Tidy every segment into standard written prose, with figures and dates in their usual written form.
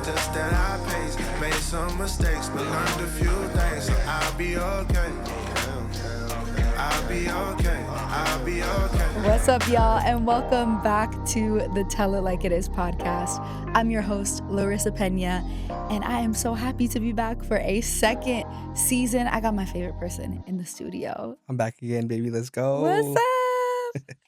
Just that I paced, made some mistakes, but learned a few things. So I'll be okay. I'll be okay. I'll be okay. What's up, y'all, and welcome back to the Tell It Like It Is podcast. I'm your host, Larissa Pena, and I am so happy to be back for a second season. I got my favorite person in the studio. I'm back again, baby. Let's go. What's up?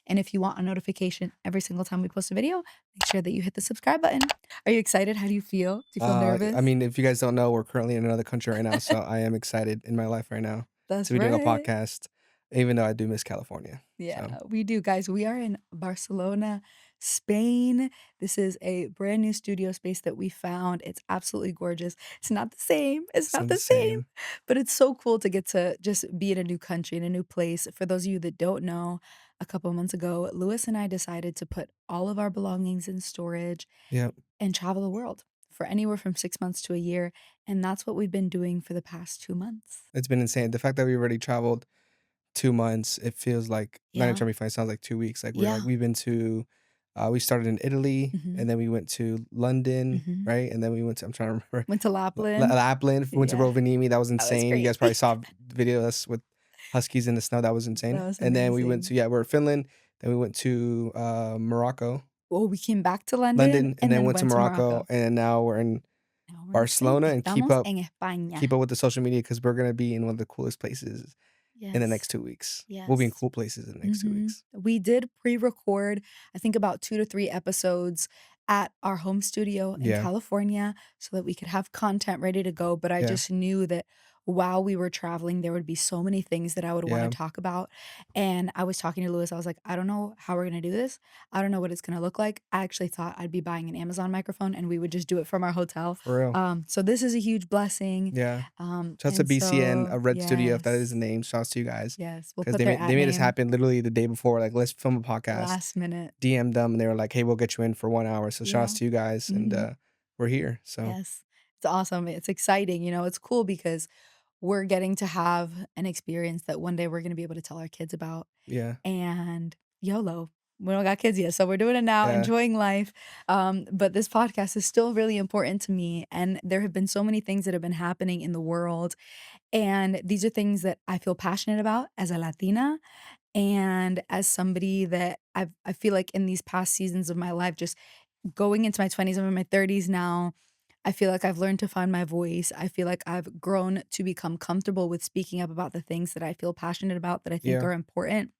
And if you want a notification every single time we post a video, make sure that you hit the subscribe button. Are you excited? How do you feel? Do you feel nervous? I mean, if you guys don't know, we're currently in another country right now, so I am excited in my life right now That's to be doing a right. podcast, even though I do miss California. Yeah, So. we do, guys. We are in Barcelona, Spain. This is a brand new studio space that we found. It's absolutely gorgeous. It's not the same. It's not the same, but it's so cool to get to just be in a new country, in a new place. For those of you that don't know, a couple of months ago, Lewis and I decided to put all of our belongings in storage Yep. and travel the world for anywhere from 6 months to a year. And that's what we've been doing for the past 2 months. It's been insane. The fact that we already traveled 2 months, it feels like not even trying to be funny, it sounds like 2 weeks. Like we've been to we started in Italy and then we went to London, right? And then we went to, I'm trying to remember. Went to Lapland. We went to Rovaniemi. That was insane. You guys probably saw the video of us with huskies in the snow. That was insane. And then we went to, we're in Finland. Then we went to Morocco. Well, we came back to London and then went to Morocco. And now we're in Barcelona and keep up with the social media because we're going to be in one of the coolest places in the next 2 weeks. We'll be in cool places in the next 2 weeks. We did pre-record, I think, about 2 to 3 episodes at our home studio in California so that we could have content ready to go. But I just knew that while we were traveling, there would be so many things that I would want to talk about. And I was talking to Lewis. I was like, I don't know how we're going to do this. I don't know what it's going to look like. I actually thought I'd be buying an Amazon microphone and we would just do it from our hotel. For real. So this is a huge blessing. Yeah. Shout out to BCN, a Red Studio, if that is the name. Shout out to you guys. Yes. Because they made this happen literally the day before. Like, let's film a podcast. Last minute. DM'd them and they were like, hey, we'll get you in for 1 hour. So shout out to you guys. And we're here. So yes, it's awesome. It's exciting. You know, it's cool because we're getting to have an experience that one day we're going to be able to tell our kids about. Yeah. And YOLO. We don't got kids yet, so we're doing it now, enjoying life. But this podcast is still really important to me. And there have been so many things that have been happening in the world. And these are things that I feel passionate about as a Latina and as somebody that I feel like in these past seasons of my life, just going into my 20s, I'm in my 30s now. I feel like I've learned to find my voice. I feel like I've grown to become comfortable with speaking up about the things that I feel passionate about that I think are important.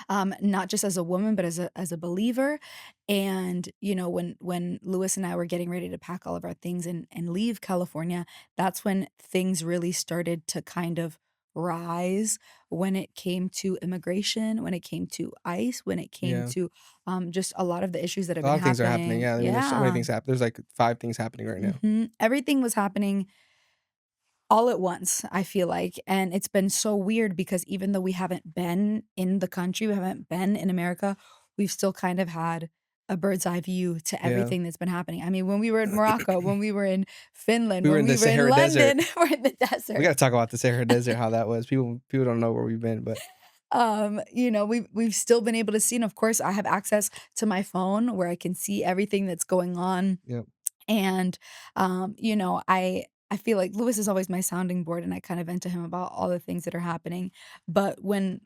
Not just as a woman, but as a believer. And, you know, when Lewis and I were getting ready to pack all of our things and leave California, that's when things really started to kind of rise when it came to immigration, when it came to ICE, when it came to just a lot of the issues that have been happening. A lot of things are happening. Yeah. I mean, there's so many things happening. There's like 5 things happening right now. Everything was happening all at once, I feel like. And it's been so weird because even though we haven't been in the country, we haven't been in America, we've still kind of had a bird's eye view to everything that's been happening. I mean, when we were in Morocco, when we were in Finland, when we were in London, we're in the desert. We got to talk about the Sahara Desert, how that was. People don't know where we've been, but you know, we've still been able to see, and of course I have access to my phone where I can see everything that's going on. Yep. And you know, I feel like Lewis is always my sounding board and I kind of vent to him about all the things that are happening. But when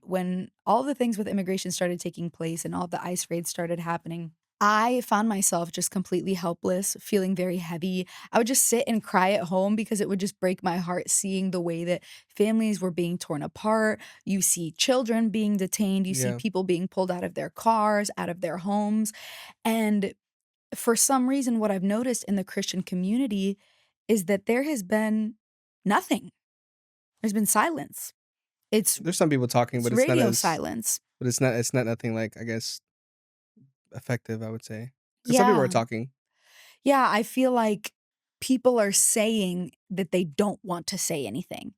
all the things with immigration started taking place and all the ICE raids started happening, I found myself just completely helpless, feeling very heavy. I would just sit and cry at home because it would just break my heart seeing the way that families were being torn apart. You see children being detained. You see people being pulled out of their cars, out of their homes. And for some reason, what I've noticed in the Christian community is that there has been nothing. There's been silence. There's some people talking, but it's radio not silence. But it's not nothing like, I guess, effective, I would say. Because some people are talking. Yeah, I feel like people are saying that they don't want to say anything.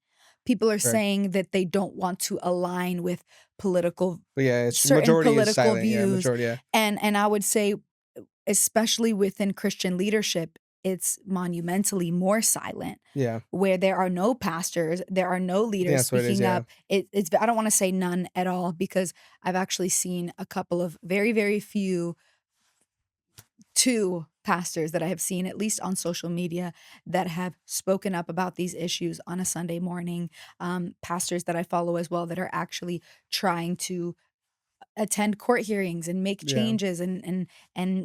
People are saying that they don't want to align with political, it's certain majority political is silent. views. Yeah, majority, And I would say, especially within Christian leadership, it's monumentally more silent. Yeah. Where there are no pastors, there are no leaders speaking up. It's I don't want to say none at all because I've actually seen a couple of very, very few two pastors that I have seen, at least on social media, that have spoken up about these issues on a Sunday morning. Pastors that I follow as well that are actually trying to attend court hearings and make Yeah. changes and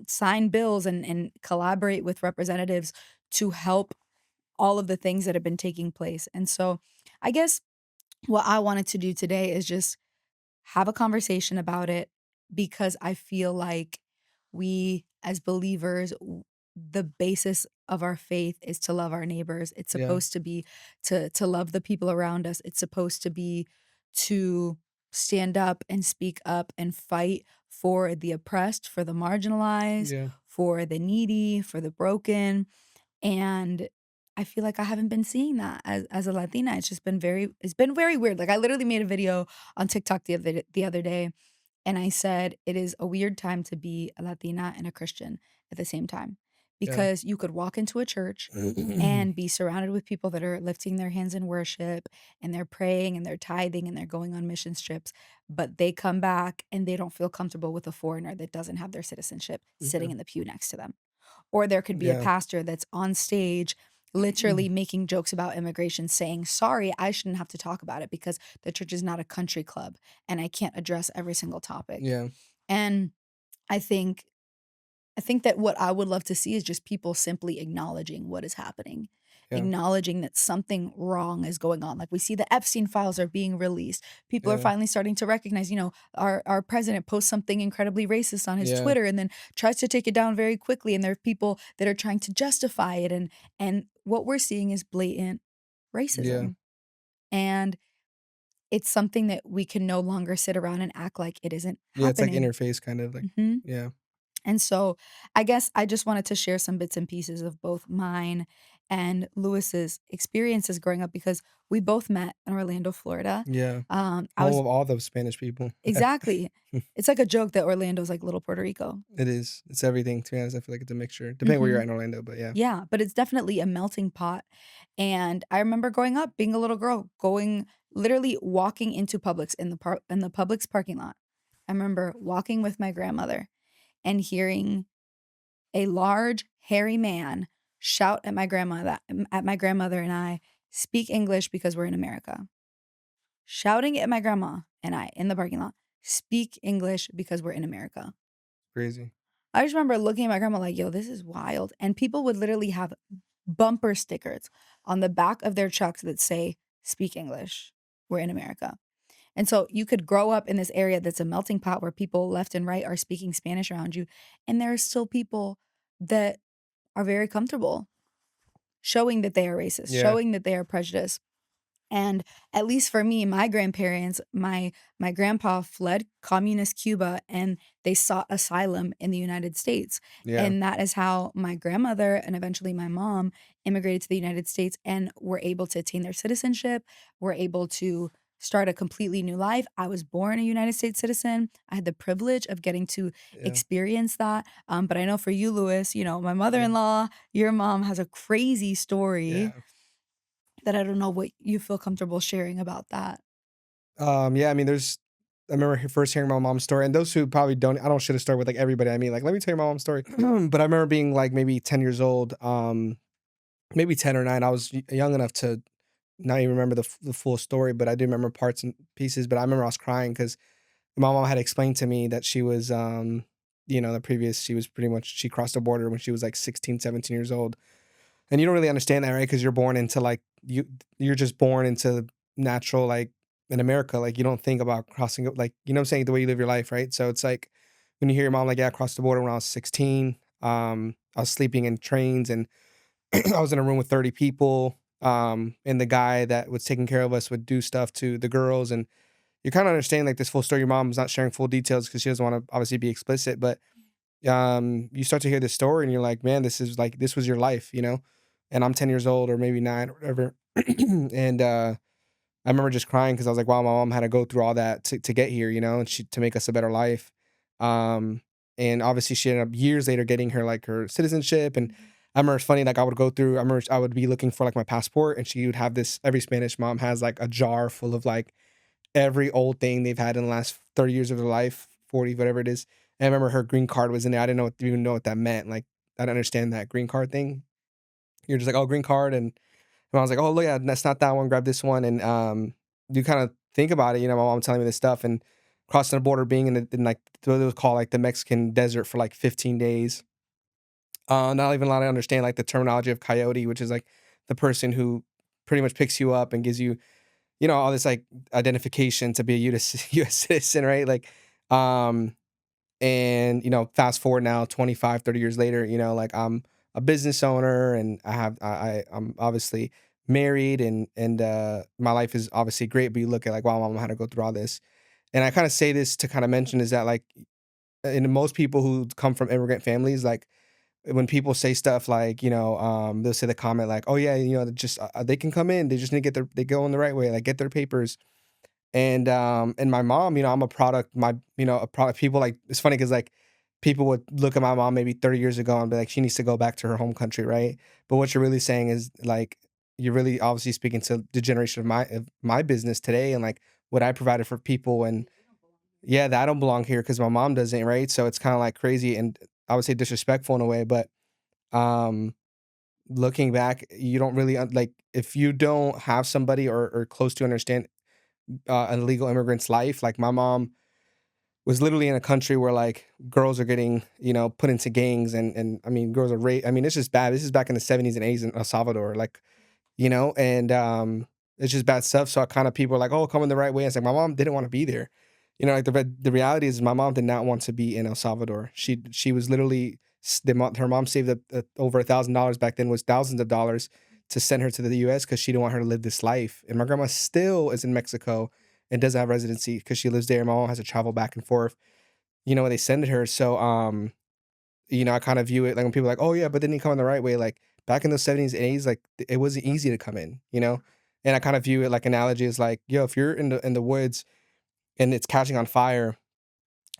sign bills and collaborate with representatives to help all of the things that have been taking place. And so I guess what I wanted to do today is just have a conversation about it, because I feel like we as believers, the basis of our faith is to love our neighbors. It's Yeah. supposed to be to love the people around us. It's supposed to be to stand up and speak up and fight for the oppressed, for the marginalized, Yeah. for the needy, for the broken. And I feel like I haven't been seeing that as a Latina. It's been very weird. Like, I literally made a video on TikTok the other day, and I said it is a weird time to be a Latina and a Christian at the same time, Yeah. because you could walk into a church and be surrounded with people that are lifting their hands in worship, and they're praying and they're tithing and they're going on mission trips, but they come back and they don't feel comfortable with a foreigner that doesn't have their citizenship sitting Okay. in the pew next to them. Or there could be a Yeah. pastor that's on stage literally making jokes about immigration, saying, "Sorry, I shouldn't have to talk about it because the church is not a country club and I can't address every single topic." Yeah. And I think I think that what I would love to see is just people simply acknowledging what is happening, Yeah. acknowledging that something wrong is going on. Like, we see the Epstein files are being released. People are Yeah. finally starting to recognize, our president posts something incredibly racist on his Yeah. Twitter and then tries to take it down very quickly. And there are people that are trying to justify it. And what we're seeing is blatant Yeah. racism. And it's something that we can no longer sit around and act like it isn't Yeah. It's like happening. interface kind of like, Mhm. yeah. And so I guess I just wanted to share some bits and pieces of both mine and Lewis's experiences growing up, because we both met in Orlando, Florida. Yeah. I Home was of all those Spanish people. exactly. It's like a joke that Orlando's like little Puerto Rico. It is. It's everything, to be honest. I feel like it's a mixture. Depending where you're Hmm. at in Orlando, but yeah. Yeah, but it's definitely a melting pot. And I remember growing up, being a little girl, going literally walking into Publix in the Publix parking lot. I remember walking with my grandmother and hearing a large, hairy man shout at my grandmother and I, "Speak English because we're in America." Shouting at my grandma and I in the parking lot, "Speak English because we're in America." Crazy. I just remember looking at my grandma like, "Yo, this is wild." And people would literally have bumper stickers on the back of their trucks that say, "Speak English. We're in America." And so you could grow up in this area that's a melting pot where people left and right are speaking Spanish around you. And there are still people that are very comfortable showing that they are racist, Yeah. showing that they are prejudiced. And at least for me, my grandparents, my grandpa fled communist Cuba and they sought asylum in the United States. Yeah. And that is how my grandmother and eventually my mom immigrated to the United States and were able to attain their citizenship, were able to start a completely new life. I was born a United States citizen. I had the privilege of getting to Yeah. experience that. But I know for you, Lewis, my Yeah. mother-in-law, your mom has a crazy story Yeah. that I don't know what you feel comfortable sharing about that. Yeah, I mean, I remember first hearing my mom's story, and those who probably don't, I don't share a story with like everybody. I mean, like, let me tell you my mom's story. But I remember being like maybe 10 years old, maybe 10 or 9. I was young enough to not even remember the full story, but I do remember parts and pieces. But I remember I was crying because my mom had explained to me that she was, she was pretty much, she crossed the border when she was like 16, 17 years old. And you don't really understand that, right? Because you're born into like, you're just born into natural, like in America, like you don't think about crossing, like, you know what I'm saying? The way you live your life, right? So it's like when you hear your mom, like, yeah, I crossed the border when I was 16. I was sleeping in trains and I was in a room with 30 people. And the guy that was taking care of us would do stuff to the girls. And you kind of understand like this full story. Your mom's not sharing full details because she doesn't want to obviously be explicit, but you start to hear this story and you're like, man, this was your life, you know? And I'm 10 years old or maybe 9 or whatever. And I remember just crying because I was like, wow, my mom had to go through all that to get here, you know, and to make us a better life. Um, and obviously she ended up years later getting her citizenship. And I remember it's funny, like I remember I would be looking for like my passport and she would have every Spanish mom has like a jar full of like every old thing they've had in the last 30 years of their life, 40, whatever it is. And I remember her green card was in there. I didn't even know what that meant. Like I didn't understand that green card thing. You're just like, oh, green card, and I was like, oh, look, yeah, that's not that one. Grab this one, and you kind of think about it. You know, my mom telling me this stuff, and crossing the border, being in like what it was called like the Mexican desert for like 15 days. Not even allowed to understand like the terminology of coyote, which is like the person who pretty much picks you up and gives you, you know, all this like identification to be a US citizen, right? Like, um, and you know, fast forward now 25, 30 years later, you know, like I'm a business owner, and I'm obviously married, and my life is obviously great, but you look at like, wow, mom had to go through all this. And I kind of say this to kind of mention is that like in most people who come from immigrant families, like when people say stuff like, you know, they'll say the comment like, oh yeah, you know, just they can come in, they just need to get they go in the right way, like get their papers. And my mom, you know, I'm a product, you know, a product, people like, it's funny because like people would look at my mom maybe 30 years ago and be like, she needs to go back to her home country, right? But what you're really saying is like, you're really obviously speaking to the generation of my business today, and like what I provided for people. And yeah, that I don't belong here because my mom doesn't, right? So it's kind of like crazy, and I would say disrespectful in a way, but um looking back, you don't really like if you don't have somebody or close to understand an illegal immigrant's life. Like my mom was literally in a country where like girls are getting, you know, put into gangs, and I mean girls are raped. I mean, it's just bad. This is back in the 70s and 80s in El Salvador, like, you know, and it's just bad stuff. So I kind of people are like, oh, coming the right way. It's like my mom didn't want to be there. You know, like the reality is my mom did not want to be in El Salvador. She was literally her mom saved up over $1,000 back then, was thousands of dollars to send her to the U.S. because she didn't want her to live this life. And my grandma still is in Mexico and doesn't have residency because she lives there. My mom has to travel back and forth. You know, when they send her. So you know, I kind of view it like when people are like, oh yeah, but didn't he come in the right way? Like back in the 70s and 80s, like it wasn't easy to come in, you know? And I kind of view it like analogy is like, yo, if you're in the woods and it's catching on fire,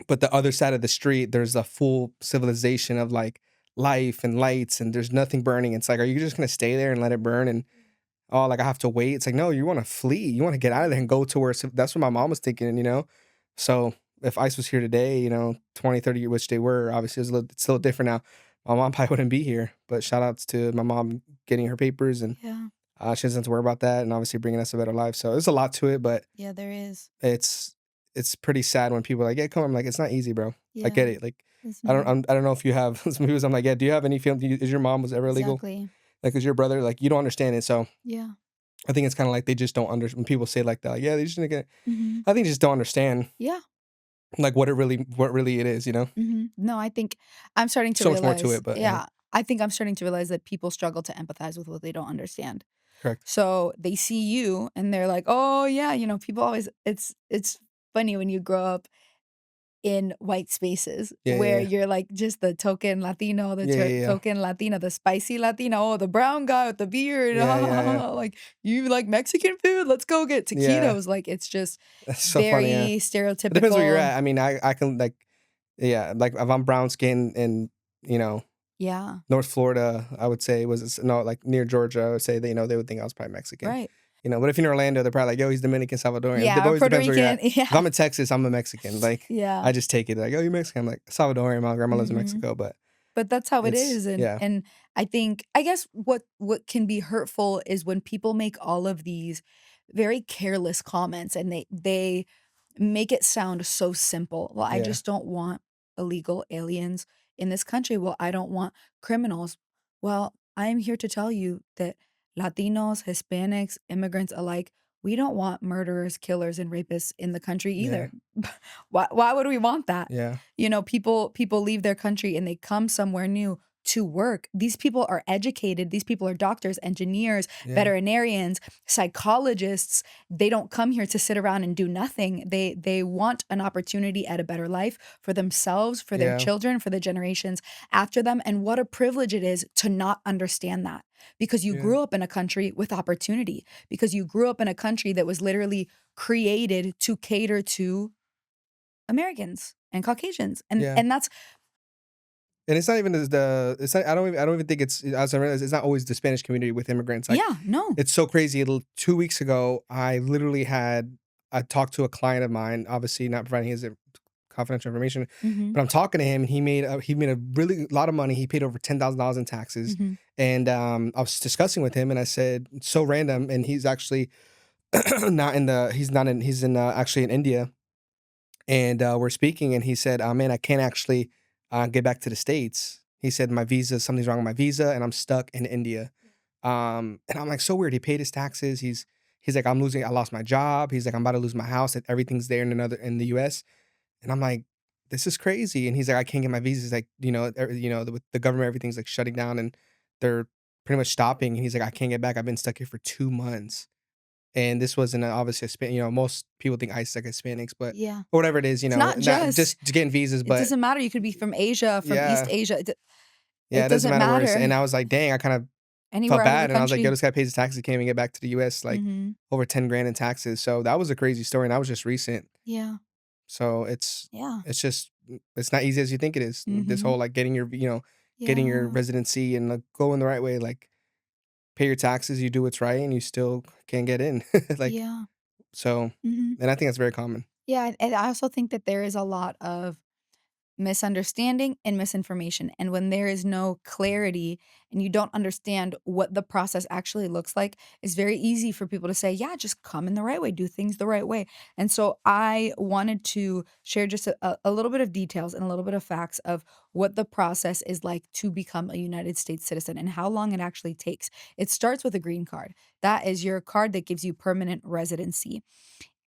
but the other side of the street, there's a full civilization of like life and lights and there's nothing burning. It's like, are you just gonna stay there and let it burn? And oh, like I have to wait. It's like, no, you want to flee. You want to get out of there and go to where that's what my mom was thinking, you know? So if ICE was here today, you know, 20, 30 years, which they were, obviously it's still different now. My mom probably wouldn't be here, but shout outs to my mom getting her papers, and Yeah. she doesn't have to worry about that, and obviously bringing us a better life. So there's a lot to it, but Yeah, there is. it's pretty sad when people are like, yeah, come on. I'm like, it's not easy, bro. I Yeah, get it. Like, it's not. I don't know if you have some people. I'm like, yeah, do you have any feeling? Is your mom was ever illegal? Exactly. Like, is your brother like you don't understand it? So Yeah. I think it's kind of like they just don't understand when people say like that. Like, yeah, they just didn't get. Mhm. I think they just don't understand Yeah. like what really it is. You know, No, I think I'm starting to so much more to realize, it. But yeah, yeah, I think I'm starting to realize that people struggle to empathize with what they don't understand. correct. So they see you and they're like, "Oh, yeah," people always it's funny when you grow up in white spaces Yeah, yeah, where yeah, you're like just the token Latino, the yeah, yeah, yeah, token Latina, the spicy Latino, oh, the brown guy with the beard, yeah, yeah, yeah. like you like Mexican food, let's go get Yeah. taquitos. Like it's just That's so funny. Yeah, very it depends where you're stereotypical. at. I mean, I can like, yeah, like if I'm brown skin and you know Yeah, North Florida, I would say was no like near Georgia. I would say that you know they would think I was probably Mexican. right. You know, but if you're in Orlando, they're probably like, yo, he's Dominican, Salvadorian. It Yeah, or always Puerto depends where you're Rican. at. If Yeah. I'm in Texas, I'm a Mexican. Like, Yeah. I just take it. Like, oh, you're Mexican. I'm like Salvadorian. My grandma lives in Mhm. Mexico, but But that's how it it's is, yeah, and I guess what can be hurtful is when people make all of these very careless comments and they make it sound so simple. Well, I yeah, just don't want illegal aliens in this country. Well, I don't want criminals. Well, I am here to tell you that Latinos, Hispanics, immigrants alike, we don't want murderers, killers, and rapists in the country yeah, either. Why would we want that? yeah, People leave their country and they come somewhere new to work. These people are educated. These people are doctors, engineers, yeah, veterinarians, psychologists. They don't come here to sit around and do nothing. They want an opportunity at a better life for themselves, for their yeah, children, for the generations after them. And what a privilege it is to not understand that because you yeah, grew up in a country with opportunity, because you grew up in a country that was literally created to cater to Americans and Caucasians. And yeah. and that's And it's not even it's not, I don't even think it's as I realize it's not always the Spanish community with immigrants. Like yeah, no. it's so crazy. 2 weeks ago, I literally had I talked to a client of mine, obviously not providing his confidential information. Mm-hmm. But I'm talking to him, and he made a really lot of money. He paid over $10,000 in taxes, Mm-hmm. and I was discussing with him, and I said, it's so random, and he's actually he's in actually in India, and we're speaking, and he said, man, I can't actually get back to the States. He said something's wrong with my visa, and I'm stuck in India. And I'm like, so weird. He paid his taxes. He's like, I lost my job. He's like, I'm about to lose my house. And everything's there in the US. And I'm like, this is crazy. And he's like, I can't get my visa. He's like, with the government, everything's like shutting down, and they're pretty much stopping. And he's like, I can't get back. I've been stuck here for 2 months. And this wasn't obviously most people think ICE is like Hispanics, but Yeah. or whatever it is, It's not just getting visas, it but doesn't matter. You could be from Asia, from East yeah, Asia. yeah, It it doesn't doesn't matter where it's. matter. And I was like, dang, I kind of felt Anywhere out of the bad, and I was like, yo, country. this guy pays his taxes, can't even get back to the US, like Mm-hmm. over 10 grand in taxes. So that was a crazy story, and that was just recent. Yeah. So Yeah. it's not easy as you think it is. This Mm-hmm. whole like getting your getting your Yeah. residency and like going the right way, like pay your taxes, you do what's right, and you still can't get in. Like Yeah. so, Mm-hmm. and I think that's very common. Yeah. And I also think that there is a lot of misunderstanding and misinformation. And when there is no clarity and you don't understand what the process actually looks like, it's very easy for people to say, yeah, just come in the right way, do things the right way. And so I wanted to share just a little bit of details and a little bit of facts of what the process is like to become a United States citizen and how long it actually takes. It starts with a green card. That is your card that gives you permanent residency.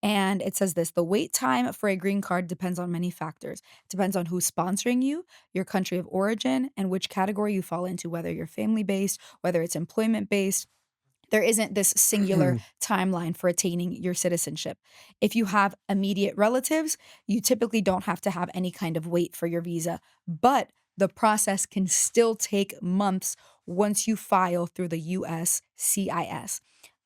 And it says this: the wait time for a green card depends on many factors. It depends on who's sponsoring you, your country of origin, and which category you fall into, whether you're family based, whether it's employment based. There isn't this singular timeline for attaining your citizenship. If you have immediate relatives, you typically don't have to have any kind of wait for your visa, but the process can still take months once you file through the USCIS.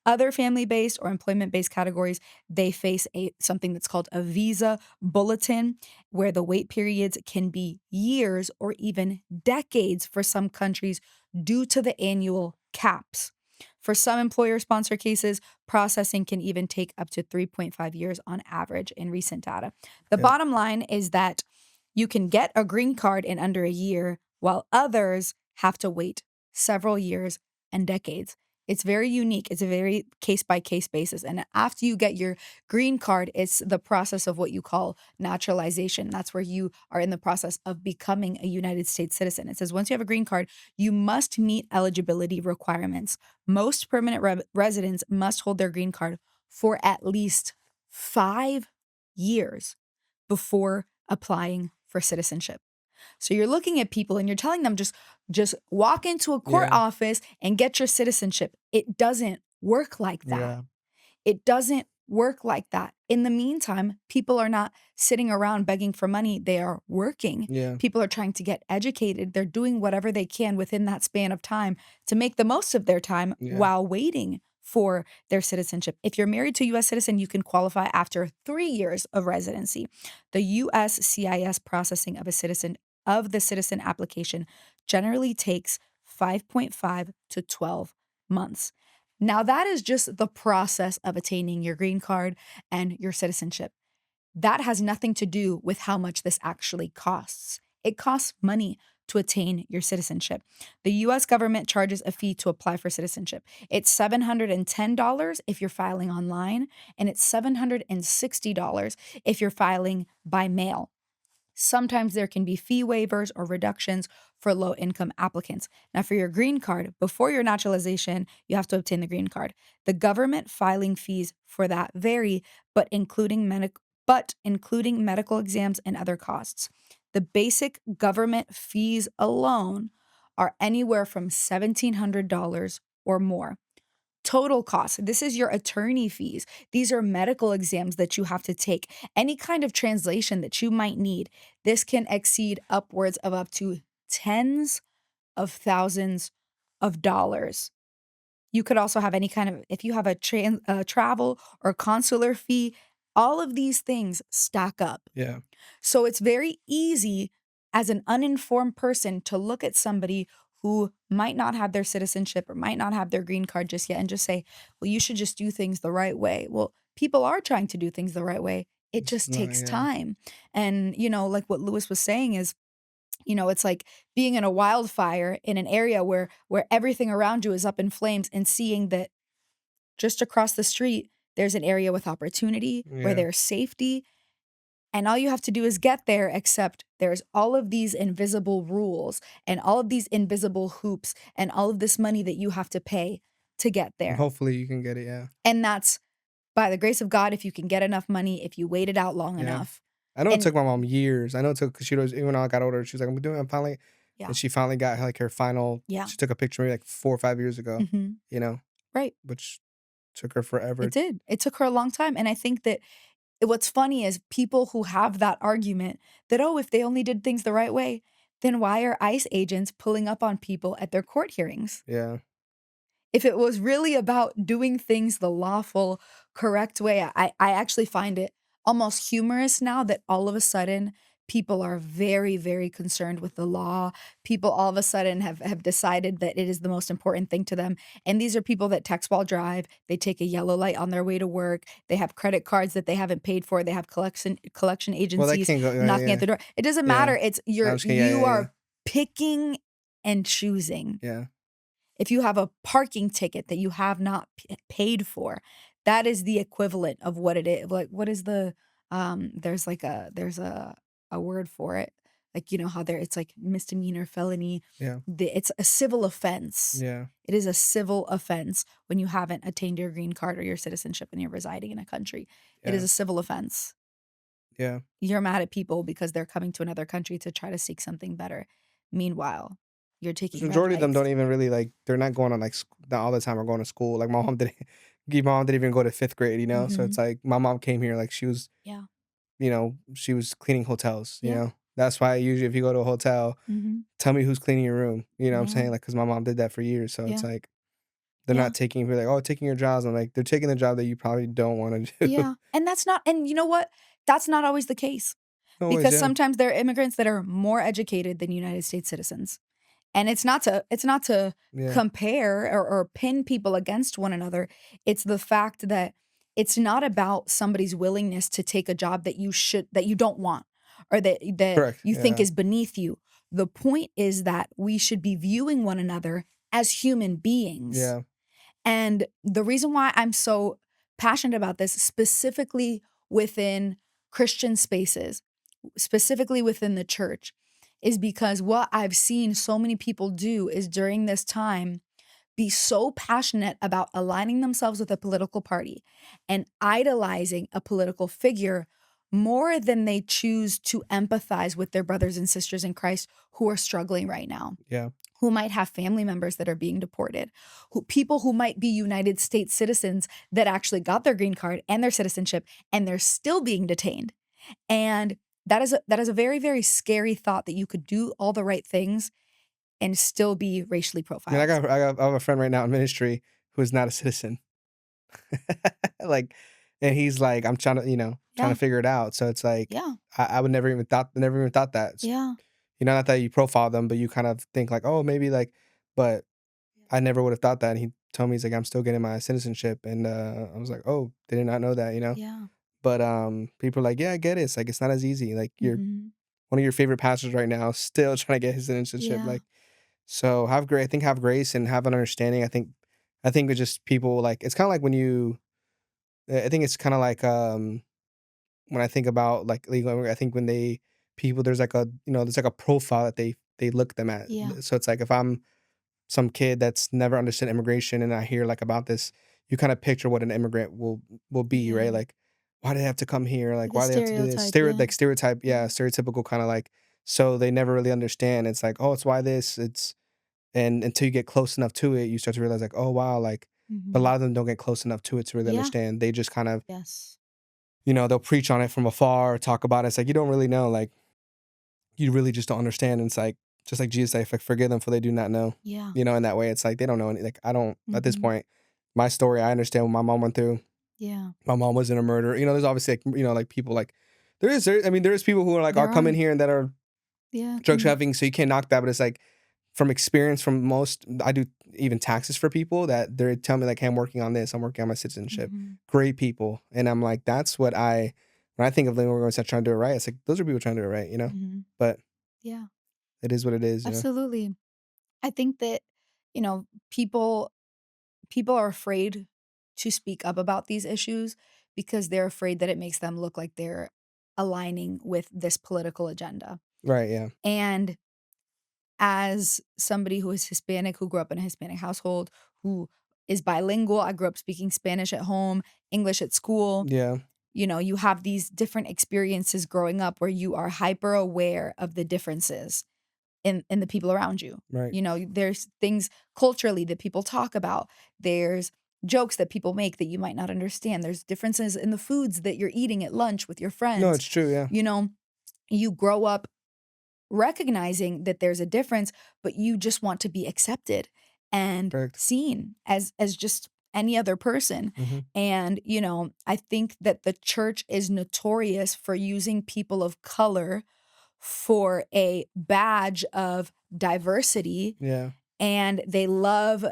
Other family-based or employment-based categories, they face something that's called a visa bulletin, where the wait periods can be years or even decades for some countries due to the annual caps. For some employer sponsor cases, processing can even take up to 3.5 years on average in recent data. The Yep. bottom line is that you can get a green card in under a year, while others have to wait several years and decades. It's very unique. It's a very case by case basis. And after you get your green card, it's the process of what you call naturalization. That's where you are in the process of becoming a United States citizen. It says once you have a green card, you must meet eligibility requirements. Most permanent residents must hold their green card for at least 5 years before applying for citizenship. So you're looking at people and you're telling them just walk into a court Yeah. office and get your citizenship. It doesn't work like that. Yeah. It doesn't work like that. In the meantime, people are not sitting around begging for money. They are working. Yeah. People are trying to get educated. They're doing whatever they can within that span of time to make the most of their time Yeah. while waiting for their citizenship. If you're married to a U.S. citizen, you can qualify after 3 years of residency. The USCIS processing of the citizen application generally takes 5.5 to 12 months. Now, that is just the process of attaining your green card and your citizenship. That has nothing to do with how much this actually costs. It costs money to attain your citizenship. The US government charges a fee to apply for citizenship. It's $710 if you're filing online, and it's $760 if you're filing by mail. Sometimes there can be fee waivers or reductions for low income applicants. Now, for your green card, before your naturalization, you have to obtain the green card. The government filing fees for that vary, but including medical exams and other costs. The basic government fees alone are anywhere from $1,700 or more. Total cost. This is your attorney fees. These are medical exams that you have to take. Any kind of translation that you might need. This can exceed upwards of up to tens of thousands of dollars. You could also have any kind of, if you have a travel or consular fee, all of these things stack up. Yeah. So it's very easy as an uninformed person to look at somebody who might not have their citizenship or might not have their green card just yet and just say, well, you should just do things the right way. Well, people are trying to do things the right way. It It's just not, takes yeah. time. And, like what Lewis was saying is, it's like being in a wildfire in an area where everything around you is up in flames, and seeing that just across the street, there's an area with opportunity, where Yeah. there's safety, and all you have to do is get there, except there's all of these invisible rules and all of these invisible hoops and all of this money that you have to pay to get And there. hopefully you can get it, yeah. And that's by the grace of God, if you can get enough money, if you wait it out long Yeah. enough. I know it And took my mom years. I know it took, because she was, even when I got older, she was like, I'm finally, yeah, and she finally got like her final, yeah, she took a picture of me like 4 or 5 years ago, hmm, you know, right. which took her forever. It did. It took her a long time. And I think that what's funny is people who have that argument that, oh, if they only did things the right way, then why are ICE agents pulling up on people at their court hearings? Yeah. If it was really about doing things the lawful, correct way, I actually find it almost humorous now that all of a sudden people are very, very concerned with the law. People all of a sudden have decided that it is the most important thing to them. And these are people that text while drive. They take a yellow light on their way to work. They have credit cards that they haven't paid for. They have collection Well, that agencies can't go, yeah, knocking at yeah. the door. It doesn't Yeah. matter. It's I'm just kidding. Yeah, you yeah, yeah. are picking and choosing. Yeah. If you have a parking ticket that you have not paid for, that is the equivalent of what it is. Like, what is the there's like a word for it. Like, how it's like misdemeanor, felony. Yeah. It's a civil offense. Yeah. It is a civil offense when you haven't attained your green card or your citizenship and you're residing in a country. It is Yeah. a civil offense. Yeah. You're mad at people because they're coming to another country to try to seek something better. Meanwhile, you're The taking red majority of them lights. don't even really like, they're not going on like not all the time are going to school. Like my mom didn't my mom didn't even go to 5th grade, you know? So Mhm. it's like my mom came here like she was, Yeah. she was cleaning hotels, you Yeah. know? That's why usually if you go to a hotel, Mhm. tell me who's cleaning your room. You know what I'm Yeah. saying? Like, cause my mom did that for years. So it's Yeah. like they're Yeah. not taking, we're like, oh, taking your jobs. I'm like, they're taking the job that you probably don't want to do. Yeah. And you know what? That's not always the case, Always, because yeah. sometimes there are immigrants that are more educated than United States citizens. And it's not to Yeah. compare or pin people against one another. It's the fact that it's not about somebody's willingness to take a job that you don't want, or that Correct. you think Yeah. is beneath you. The point is that we should be viewing one another as human beings. Yeah. And the reason why I'm so passionate about this, specifically within Christian spaces, specifically within the church, is because what I've seen so many people do is during this time be so passionate about aligning themselves with a political party and idolizing a political figure more than they choose to empathize with their brothers and sisters in Christ who are struggling right now, Yeah. who might have family members that are being deported, people who might be United States citizens that actually got their green card and their citizenship and they're still being detained. And that is a very, very scary thought, that you could do all the right things and still be racially I mean, profiled. I have a friend right now in ministry who is not a citizen. Like, and he's like, I'm trying to, trying Yeah. to figure it out. So it's like, Yeah. I would never even thought that. Yeah. Not that you profile them, but you kind of think like, oh, maybe like, but I never would have thought that. And he told me, he's like, I'm still getting my citizenship. And I was like, oh, did not know that. Yeah. But people are like, yeah, I get it. It's like, it's not as easy. Like Mhm. one of your favorite pastors right now is still trying to get his citizenship. Yeah. Like, so have grace and have an understanding. I think it's just people like, it's kind of like when I think it's kind of like, when I think about like legal, I think when there's like there's like a profile that they look them at. Yeah. So it's like if I'm some kid that's never understood immigration and I hear like about this, you kind of picture what an immigrant will be, right? Yeah. Like, why do they have to come here? Like, Like a why do they have to do this? stereotype, yeah. Stereotype, yeah, Yeah. stereotypical kind of like. So they never really understand. It's like, oh, it's why this. It's and until you get close enough to it, you start to realize like, oh wow, like. But a Mhm. lot of them don't get close enough to it to really Yeah. understand. They just kind of, Yes. they'll preach on it from afar, talk about it. It's like you don't really know, like you really just don't understand. And it's like just like Jesus said, like forgive them for they do not know. Yeah. In that way, it's like they don't know any. Like I don't at this Mhm. point. My story, I understand what my mom went through. Yeah. My mom wasn't a murderer. There's obviously like like people like there is people who are like There are are. coming here and that are Yeah. drug trafficking, so you can't knock that. But it's like from experience, from most I do even taxes for people that they're telling me like, hey, I'm working on this, I'm working on my citizenship. Mhm. Great people, and I'm like, that's what when when I think of living, we're going to start trying to do it right. It's like those are people trying to do it right, you know. But Yeah, it is what it is, you know. absolutely. I think that, you know, people are afraid to speak up about these issues because they're afraid that it makes them look like they're aligning with this political agenda. Right? Yeah. And as somebody who is Hispanic, who grew up in a Hispanic household, who is bilingual, I grew up speaking Spanish at home, English at school. Yeah. You know, you have these different experiences growing up where you are hyper aware of the differences in the people around you. Right. You know, there's things culturally that people talk about. There's jokes that people make that you might not understand. There's differences in the foods that you're eating at lunch with your No, friends. it's true. Yeah. You know, you grow up recognizing that there's a difference, but you just want to be accepted and Correct. seen as just any other person. And, you know, I think that the church is notorious for using people of color for a badge of diversity, Yeah. and they love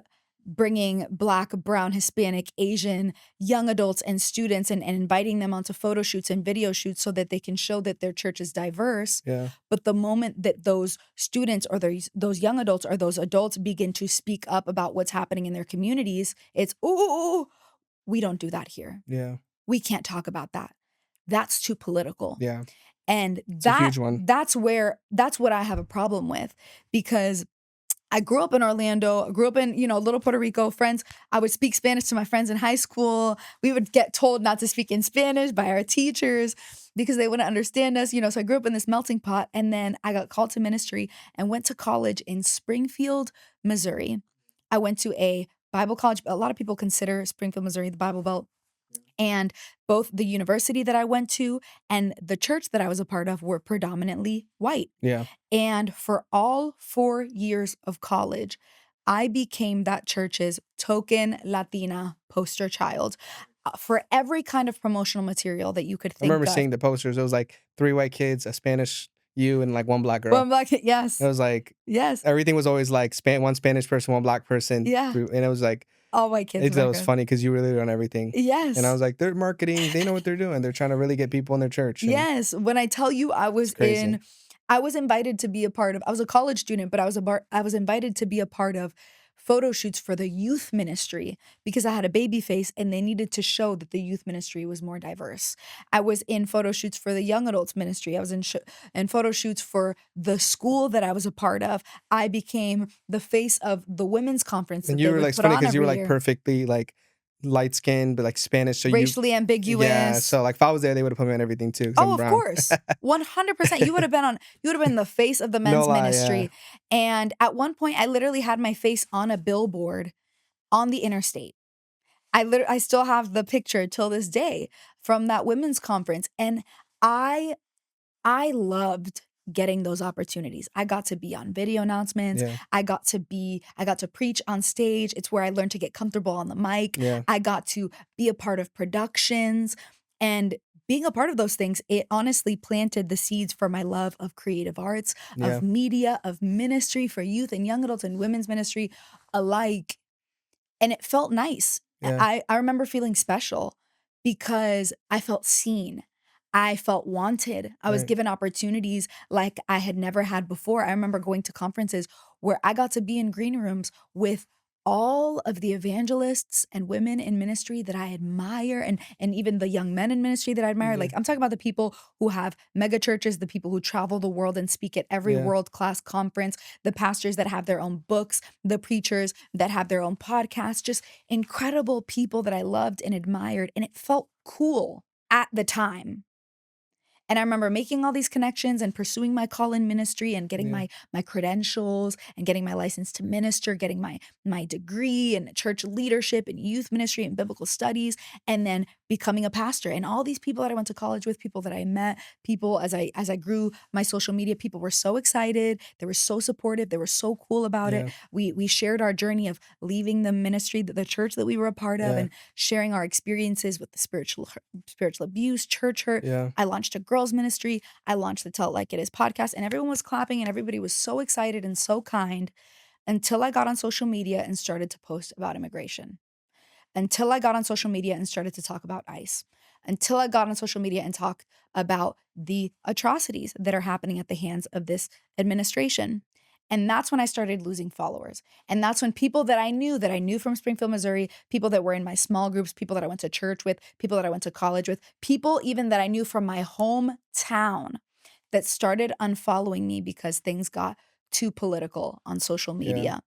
bringing Black, brown, Hispanic, Asian young adults and students and inviting them onto photo shoots and video shoots so that they can show that their church is diverse. Yeah. But the moment that those students or those young adults or those adults begin to speak up about what's happening in their communities, it's, "Ooh, we don't do that here. Yeah. We can't talk about that. That's too political." Yeah. And It's a huge one. that's what I have a problem with, because I grew up in Orlando. I grew up in, you know, little Puerto Rico. Friends, I would speak Spanish to my friends in high school. We would get told not to speak in Spanish by our teachers because they wouldn't understand us, you know. So I grew up in this melting pot, and then I got called to ministry and went to college in Springfield, Missouri. I went to a Bible college. A lot of people consider Springfield, Missouri, the Bible Belt. And both the university that I went to and the church that I was a part of were predominantly white. Yeah. And for all 4 years of college, I became that church's token Latina poster child for every kind of promotional material that you could I think remember of. seeing the posters. It was like 3 white kids, a Spanish you, and like 1 black girl. One black, yes, It was like yes, everything was always like one Spanish person, 1 black person. yeah, And it was like all white kids. it was funny because you were literally on everything. And I Yes, was like, they're marketing. They know what they're doing. They're trying to really get people in their church. And yes. When I tell you, it's crazy. I was invited to be a part of. I was a college student, but I was invited to be a part of photo shoots for the youth ministry because I had a baby face and they needed to show that the youth ministry was more diverse. I was in photo shoots for the young adults ministry. I was in photo shoots for the school that I was a part of. I became the face of the women's conference And that you they were would like, it's put funny on because you were every like year. perfectly like light skinned, but like Spanish. So Racially yeah. ambiguous. So like if I was there, they would have put me on everything too because Oh, I'm of brown. course. 100%. You would have been the face of the No men's lie. Yeah. ministry. And at one point I literally had my face on a billboard on the interstate. I still have the picture till this day from that women's conference, and I I loved getting those opportunities. I got to be on video announcements. Yeah. I got to preach on stage. It's where I learned to get comfortable on the mic. Yeah. I got to be a part of productions, and being a part of those things, it honestly planted the seeds for my love of creative arts, Yeah. of media, of ministry for youth and young adults and women's ministry alike. And it felt nice. Yeah. I remember feeling special because I felt seen. I felt wanted. I was Right. given opportunities like I had never had before. I remember going to conferences where I got to be in green rooms with all of the evangelists and women in ministry that I admire, and even the young men in ministry that I admire. Yeah. Like, I'm talking about the people who have mega churches, the people who travel the world and speak at every Yeah. world-class conference, the pastors that have their own books, the preachers that have their own podcasts, just incredible people that I loved and admired, and it felt cool at the time. And I remember making all these connections and pursuing my call in ministry and getting Yeah. my credentials and getting my license to minister, getting my degree in church leadership and youth ministry and biblical studies, and then becoming a pastor. And all these people that I went to college with, people that I met, people as I grew my social media, people were so excited. They were so supportive. They were so cool about it. Yeah. We shared our journey of leaving the ministry, the church that we were a part of, Yeah. and sharing our experiences with the spiritual abuse, church hurt. Yeah. I launched a girls ministry. I launched the Tell It Like It Is podcast, and everyone was clapping and everybody was so excited and so kind until I got on social media and started to post about immigration. Until I got on social media and started to talk about ICE. until I got on social media and talked about the atrocities that are happening at the hands of this administration. And that's when I started losing followers. And that's when people that I knew from Springfield, Missouri, people that were in my small groups, people that I went to church with, people that I went to college with, people even that I knew from my hometown that started unfollowing me because things got too political on social Yeah. media.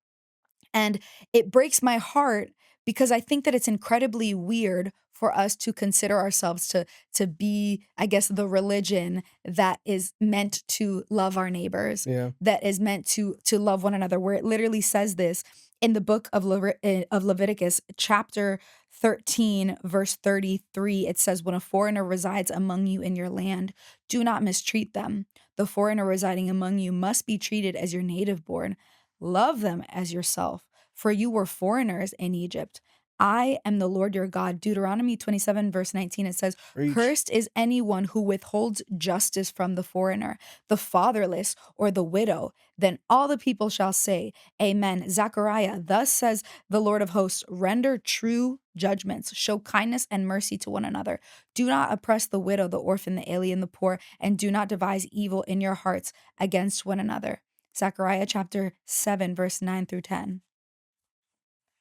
And it breaks my heart because I think that it's incredibly weird for us to consider ourselves to be, I guess, the religion that is meant to love our neighbors, Yeah. that is meant to love one another, where it literally says this in the book of Leviticus, chapter 13, verse 33. It says, when a foreigner resides among you in your land, do not mistreat them. The foreigner residing among you must be treated as your native born. Love them as yourself, for you were foreigners in Egypt. I am the Lord your God. Deuteronomy 27, verse 19, it says, Preach. cursed is anyone who withholds justice from the foreigner, the fatherless, or the widow. Then all the people shall say, Amen. Zechariah, thus says the Lord of hosts, render true judgments, show kindness and mercy to one another. Do not oppress the widow, the orphan, the alien, the poor, and do not devise evil in your hearts against one another. Zechariah chapter 7, verse 9 through 10.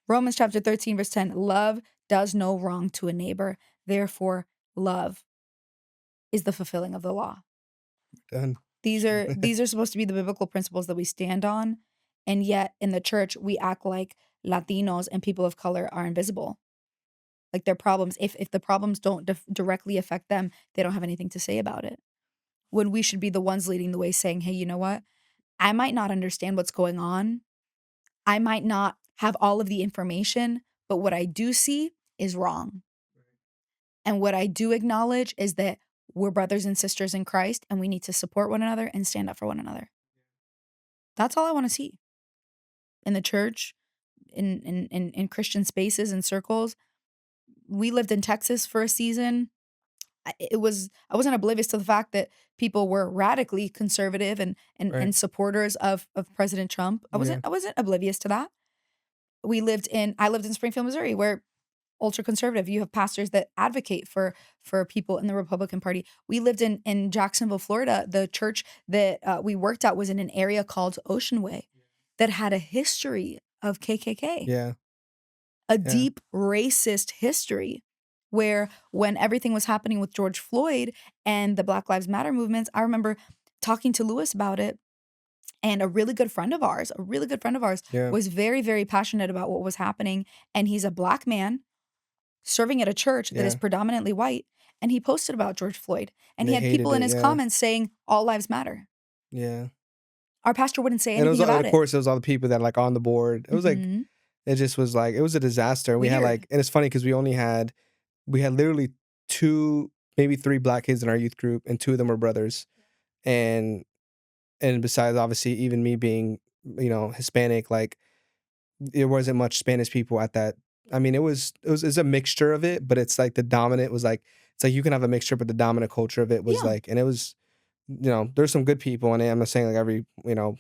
Romans chapter 13, verse 10. Love does no wrong to a neighbor. Therefore, love is the fulfilling of the law. Done. These are supposed to be the biblical principles that we stand on. And yet in the church, we act like Latinos and people of color are invisible. Like their problems, if the problems don't directly affect them, they don't have anything to say about it. When we should be the ones leading the way saying, hey, you know what? I might not understand what's going on. I might not have all of the information, but what I do see is wrong. And what I do acknowledge is that we're brothers and sisters in Christ and we need to support one another and stand up for one another. That's all I want to see. In the church, in Christian spaces and circles. We lived in Texas for a season. I wasn't oblivious to the fact that people were radically conservative and Right. supporters of President Trump. I wasn't oblivious to that. I lived in Springfield, Missouri, where ultra conservative. You have pastors that advocate for people in the Republican Party. We lived in Jacksonville, Florida. The church that we worked at was in an area called Ocean Way that had a history of KKK. Yeah. A deep racist history where when everything was happening with George Floyd and the Black Lives Matter movements, I remember talking to Lewis about it. And a really good friend of ours Yeah. was very, very passionate about what was happening. And he's a Black man serving at a church that is predominantly white. And he posted about George Floyd. And he They had hated people in it, his yeah. comments saying, all lives matter. Yeah. Our pastor wouldn't say And anything about of it. course, it was all the people that like on the board. It was like, Mhm. it just was like, it was a disaster. We had Weird. like, and it's funny because we had literally 2, maybe 3 Black kids in our youth group, and 2 of them were brothers. And besides, obviously, even me being, Hispanic, like there wasn't much Spanish people at that. I mean, it's a mixture of it, but it's like the dominant was like, it's like you can have a mixture, but the dominant culture of it was like, and it was, there's some good people in it. I'm not saying like every,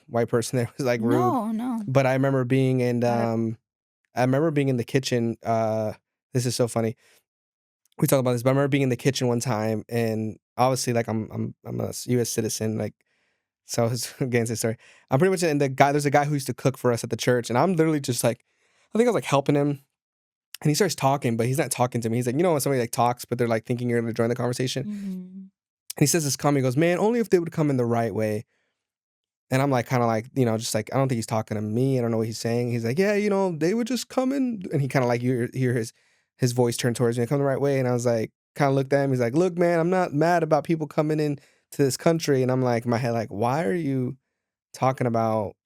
white person there was like rude. No. But I remember being in, the kitchen. This is so funny. We talk about this, but I remember being in the kitchen one time, and obviously, like I'm a U.S. citizen, like, so it's against this story. I'm pretty much there's a guy who used to cook for us at the church, and I'm literally just like, I think I was like helping him, and he starts talking, but he's not talking to me. He's like, when somebody like talks, but they're like thinking you're gonna join the conversation. Mhm. And he says this comment, he goes, man, only if they would come in the right way. And I'm like, kind of like, just like, I don't think he's talking to me. I don't know what he's saying. He's like, yeah, they would just come in. And he kind of like, you hear his voice turn towards me, come the right way. And I was like, kind of looked at him. He's like, look, man, I'm not mad about people coming in to this country. And I'm like, in my head, like, why are you talking about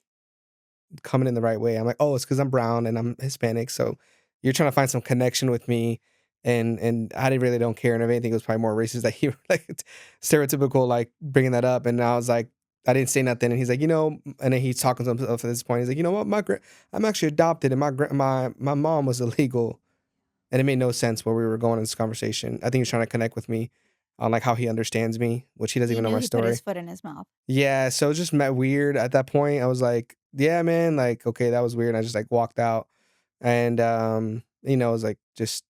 coming in the right way? I'm like, oh, it's because I'm brown and I'm Hispanic. So you're trying to find some connection with me. And I really don't care. And if anything, it was probably more racist that he like stereotypical, like bringing that up. And I was like, I didn't say nothing. And he's like, and then he's talking to himself at this point. He's like, you know what, I'm actually adopted, and my mom was illegal. And it made no sense where we were going in this conversation. I think he's trying to connect with me on like how he understands me, which he doesn't even know my story. He put his foot in his mouth. Yeah, so it was just weird at that point. I was like, yeah, man, like, okay, that was weird. And I just like walked out. And it was like just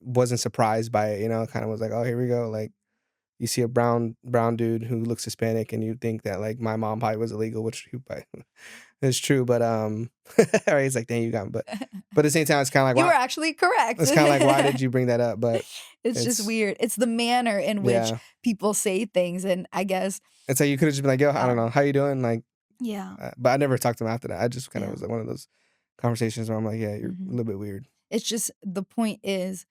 wasn't surprised by it, kind of was like, oh, here we go. Like you see a brown dude who looks Hispanic and you think that like my mom pie was illegal, which is true, but right, it's like, dang, you got me. But at the same time, it's kind of like, You were why? actually correct. It's kind of like, why did you bring that up? But It's just weird. It's the manner in which yeah, people say things, and I guess, it's like you could have just been like, yo, I don't know, how you doing? Like, yeah. but I never talked to him after that. I just kind of Yeah. was like one of those conversations where I'm like, yeah, you're a little bit weird. It's just the point is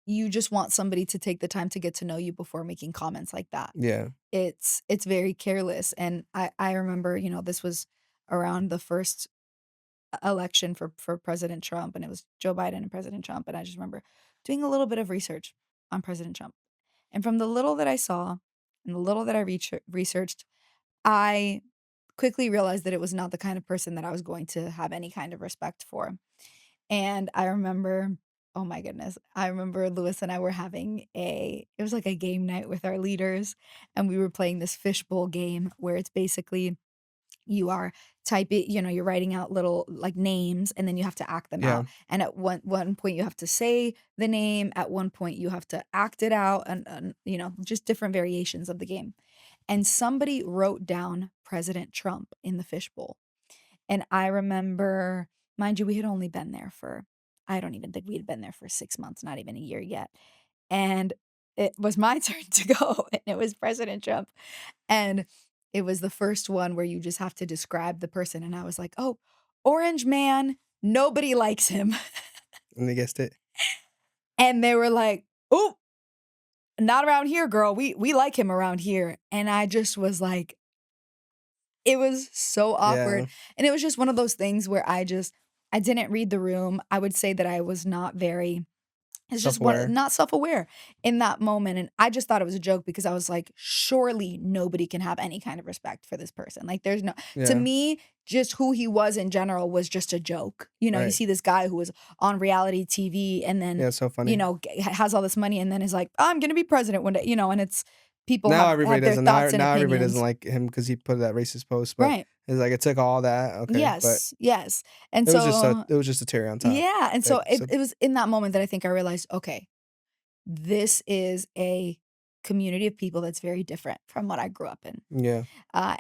you just want somebody to take the time to get to know you before making comments like that. Yeah, It's very careless, and I remember, this was around the first election for President Trump, and it was Joe Biden and President Trump, and I just remember doing a little bit of research on President Trump. And from the little that I saw and the little that I researched, I quickly realized that it was not the kind of person that I was going to have any kind of respect for. And I remember, oh my goodness, I remember Lewis and I were having it was like a game night with our leaders, and we were playing this fishbowl game where it's basically you are typing, you're writing out little like names, and then you have to act them yeah, out. And at one point you have to say the name, at one point you have to act it out, and just different variations of the game. And somebody wrote down President Trump in the fishbowl. And I remember, mind you, we had only been there for, I don't even think we had been there for 6 months, not even a year yet. And it was my turn to go, and it was President Trump. And it was the first one where you just have to describe the person. And I was like, oh, orange man, nobody likes him. and they guessed it. And they were like, oh, not around here, girl. We like him around here. And I just was like, it was so awkward. Yeah, And it was just one of those things where I didn't read the room. I would say that I was not very, it's just self-aware. not self-aware in that moment. And I just thought it was a joke because I was like, surely nobody can have any kind of respect for this person. Like there's no, to Yeah, me, just who he was in general was just a joke. You right. see this guy who was on reality TV and then, Yeah, it's so funny. Has all this money and then is like, I'm going to be president one day, and it's people Now have everybody their doesn't. thoughts and Now everybody opinions. doesn't like him because he put that racist post. But Right. it's like it took all that. Okay, but Yes. And it was so, just a cherry on top. yeah. And so So it was in that moment that I think I realized, okay, this is a community of people that's very different from what I grew up in. yeah.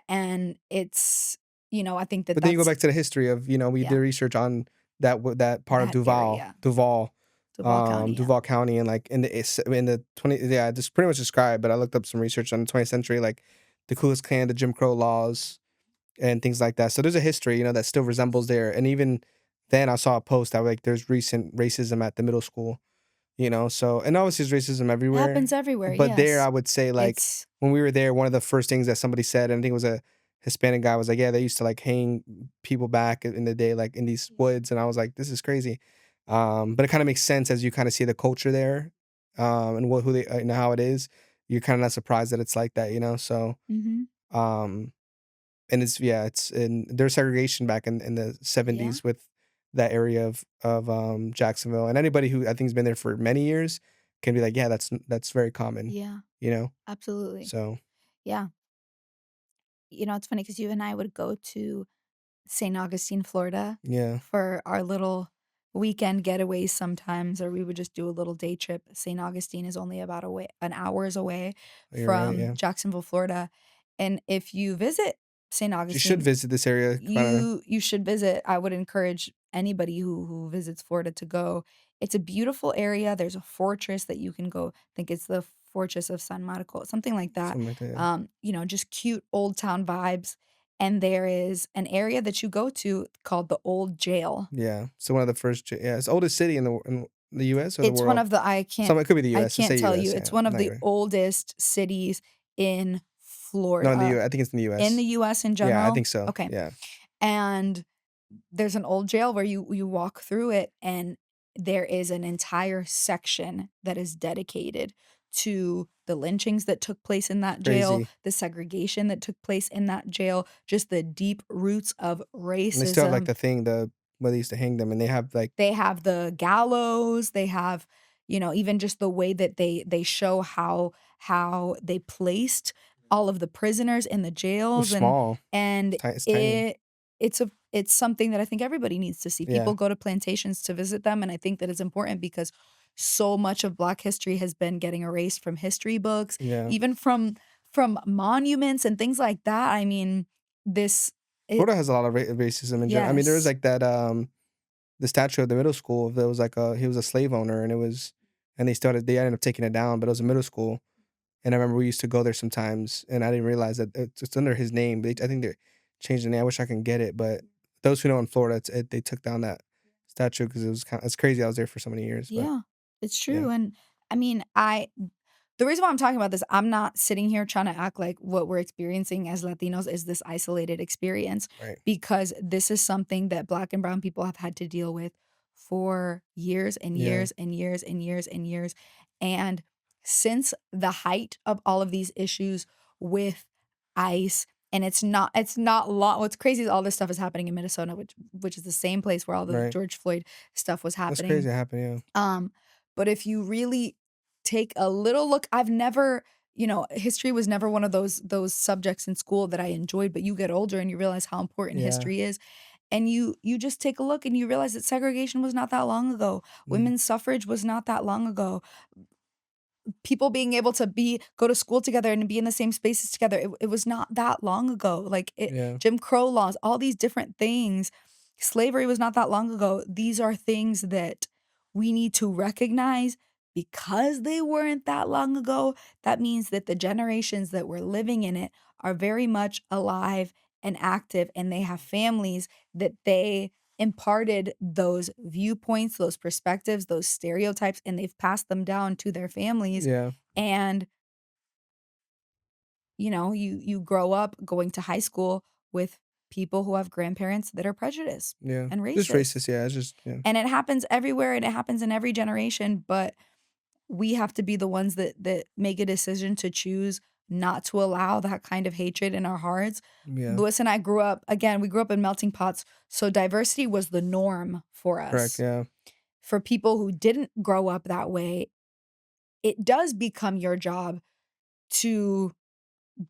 And it's, I think But then you go that's, back to the history of we did yeah, research on that part of that area, Duval, Duval County. Yeah. Duval County, and like in the 20 just pretty much described. But I looked up some research on the 20th century, like the Ku Klux Klan, the Jim Crow laws, and things like that. So there's a history, that still resembles there. And even then, I saw a post that like there's recent racism at the middle school. So, and obviously there's racism It everywhere. happens everywhere. But there, I Yes. would say like It's, when we were there, one of the first things that somebody said, and I think it was a Hispanic guy, was like, yeah, they used to like hang people back in the day, like in these woods. And I was like, this is crazy. But it kind of makes sense as you kind of see the culture there, and who they, how it is. You're kind of not surprised that it's like that, So, um, and it's in there's segregation back in the yeah, 70s with that area of Jacksonville, and anybody who I think has been there for many years can be like, yeah, that's very common, yeah, you know. absolutely. So Yeah. It's funny because you and I would go to St. Augustine, Florida yeah, for our little weekend getaways sometimes, or we would just do a little day trip. St. Augustine is only about an hour's away you're right. from Yeah, Jacksonville, Florida. And if you visit St. you should Augustine, visit this area. Kind of, you should visit. I would encourage anybody who visits Florida to go. It's a beautiful area. There's a fortress that you can go. I think it's the Fortress of San Marco, something like that. something like that. Yeah. Just cute old town vibes. And there is an area that you go to called the Old Jail. Yeah. So one of the first, yeah, it's the oldest city in the U.S. or the It's one world. of the Some it could be the I U.S. Just can't say tell U.S. you. Yeah, It's one of not the even. oldest cities in No, in the Florida. U.S. I think it's in the U.S. In the US in Yeah, general? I think so. Okay. Yeah. And there's an old jail where you walk through it, and there is an entire section that is dedicated to the lynchings that took place in that jail, Crazy. the segregation that took place in that jail, just the deep roots of And they still have like racism. the thing, where they used to hang them, and they have like They have the gallows, they have, even just the way that they show how they placed all of the prisoners in the it was jails, small. and It's tiny. it's something that I think everybody needs to see. Yeah. People go to plantations to visit them, and I think that it's important because so much of Black history has been getting erased from history books, Yeah. even from monuments and things like that. I mean, this it Florida has a lot of racism in general. I mean, there was yes. like that the statue at the middle school. There was like he was a slave owner, and they ended up taking it down, but it was a middle school. And I remember we used to go there sometimes, and I didn't realize that it's under his name. I think they changed the name. I wish I can get it, but those who know in Florida, they took down that statue because it's crazy. I was there for so many years, but Yeah, it's yeah, true. And I mean, the reason why I'm talking about this, I'm not sitting here trying to act like what we're experiencing as Latinos is this isolated experience, right, because this is something that Black and brown people have had to deal with for years and yeah, years and years and years and years. And since the height of all of these issues with ICE, and it's not long. What's crazy is all this stuff is happening in Minnesota, which is the same place where all the right. George Floyd stuff was That's crazy. happening. It happened. um, but if you really take a little look, I've never, history was never one of those subjects in school that I enjoyed, but you get older and you realize how important Yeah, history is. And you just take a look and you realize that segregation was not that long ago. yeah, Women's suffrage was not that long ago. People being able to go to school together and be in the same spaces together, it was not that long ago. Like yeah, Jim Crow laws, all these different things. Slavery was not that long ago. These are things that we need to recognize because they weren't that long ago. That means that the generations that were living in it are very much alive and active, and they have families that they imparted those viewpoints, those perspectives, those stereotypes, and they've passed them down to their families. yeah, And you grow up going to high school with people who have grandparents that are prejudiced yeah. and Just racist. racist. Yeah, it's just yeah, And it happens everywhere and it happens in every generation, but we have to be the ones that make a decision to choose not to allow that kind of hatred in our hearts. yeah. Lewis and I grew up, again, we grew up in melting pots, so diversity was the norm for Correct. us. Yeah, For people who didn't grow up that way, it does become your job to